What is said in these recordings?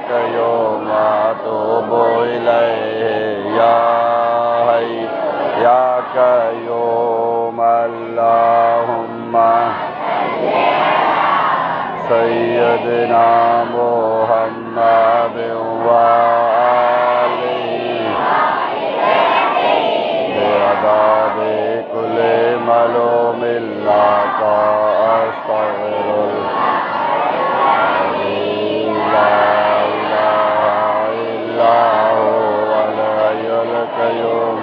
कय्यूम अतूबु इलैहि या हय्य या कय्यूम अल्लाहुम्मा सय्यदना मुहम्मद व आलिहि बिअदादि कुल्लि मलूमिल्लाका अस्तगफिरुल्लाह ला इलाहा इल्ला हुवल हय्युल कय्यूम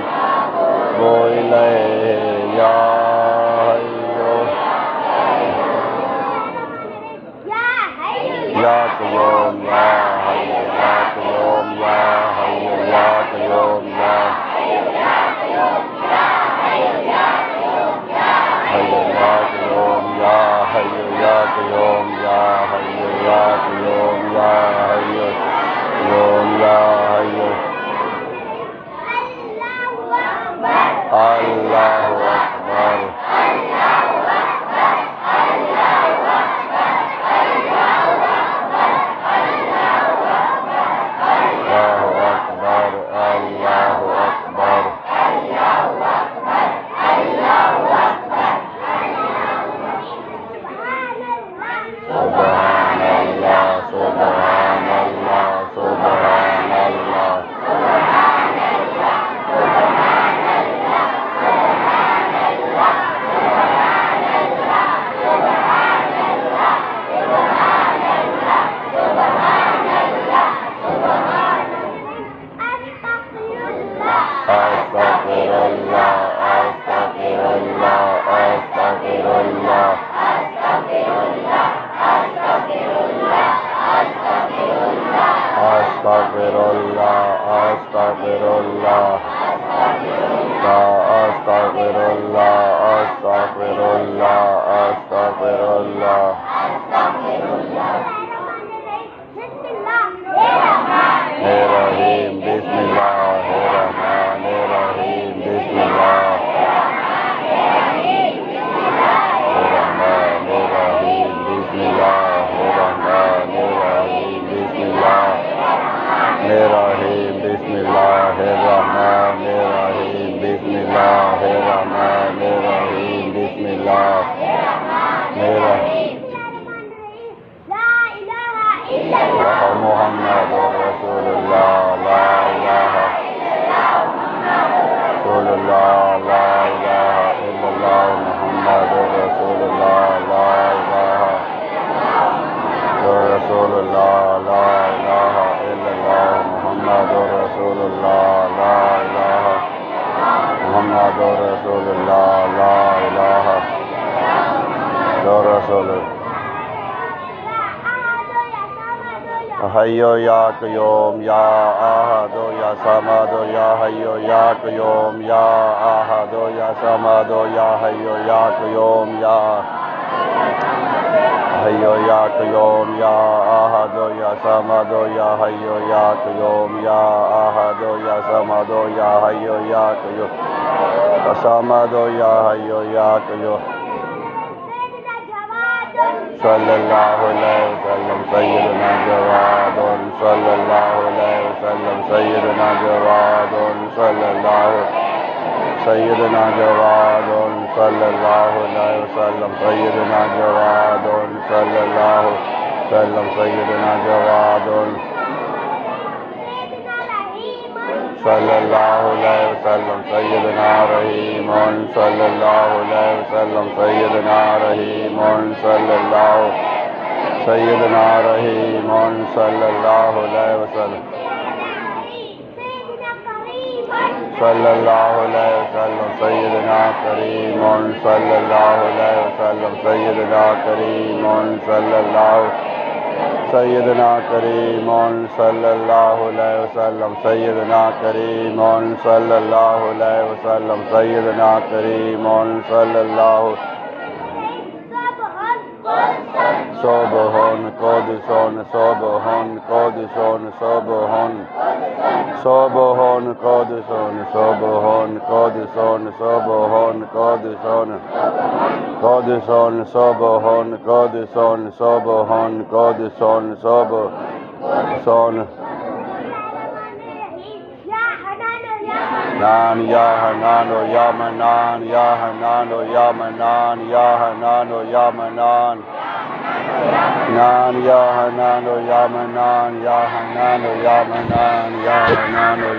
वो इलैहि या या कय्यूम या हय्य या कय्यूम या हय्य या कय्यूम या हय्य या कय्यूम या हय्य या कय्यूम या हय्य या कय्यूम या हय्य या कय्यूम या हय्य या हय्य अल्लाहु अकबर हय्यो या कय्यूम या अहदो या समदो या हय्यो या कय्यूम या अहदो या समदो या हय्यो या कय्यूम या हय्यो या कय्यूम या अहदो या समदो या हय्यो या कय्यूम या अहदो या समदो या हय्यो या कय्यूम समदो या हय्यो या कय्यूम सल्लल्लाहु अलैहि वसल्लम सय्यदना जवादुन सल्लल्लाहु अलैहि वसल्लम सय्यदना जवादुन सल्लल्लाहु सय्यदना जवादुन सल्लल्लाहु अलैहि वसल्लम सय्यदना जवादुन सल्लल्लाहु वसल्लम सय्यदना जवादुन सल्लल्लाहु अलैहि वसल्लम सय्यदना रहीमुन सल्लल्लाहु अलैहि वसल्लम सय्यदना रहीमुन सल्लल्लाहु सय्यदना रहीमुन सल्लल्लाहु अलैहि वसल्लम सल्लल्लाहु अलैहि वसल्लम सय्यदना करीमुन सल्लल्लाहु अलैहि वसल्लम सय्यदना करीमुन सल्लल्लाहु सय्यदना करीमुन सल्लल्लाहु अलैहि वसल्लम सय्यदना करीमुन सल्लल्लाहु अलैहि वसल्लम सय्यदना करीमुन सल्लल्लाहु Sobhun Koduson Sobhun Koduson Sobhun Sobhun Koduson Sobhun Koduson Sobhun Koduson Koduson Sobhun Koduson Sobhun Koduson Sobhun Son Nan Ya Hanano Yamanan Ya Hanano Yamanan Ya Hanano Yamanan Nan Ya Hanano Yamanan Ya Hanano Yamanan Ya Hanano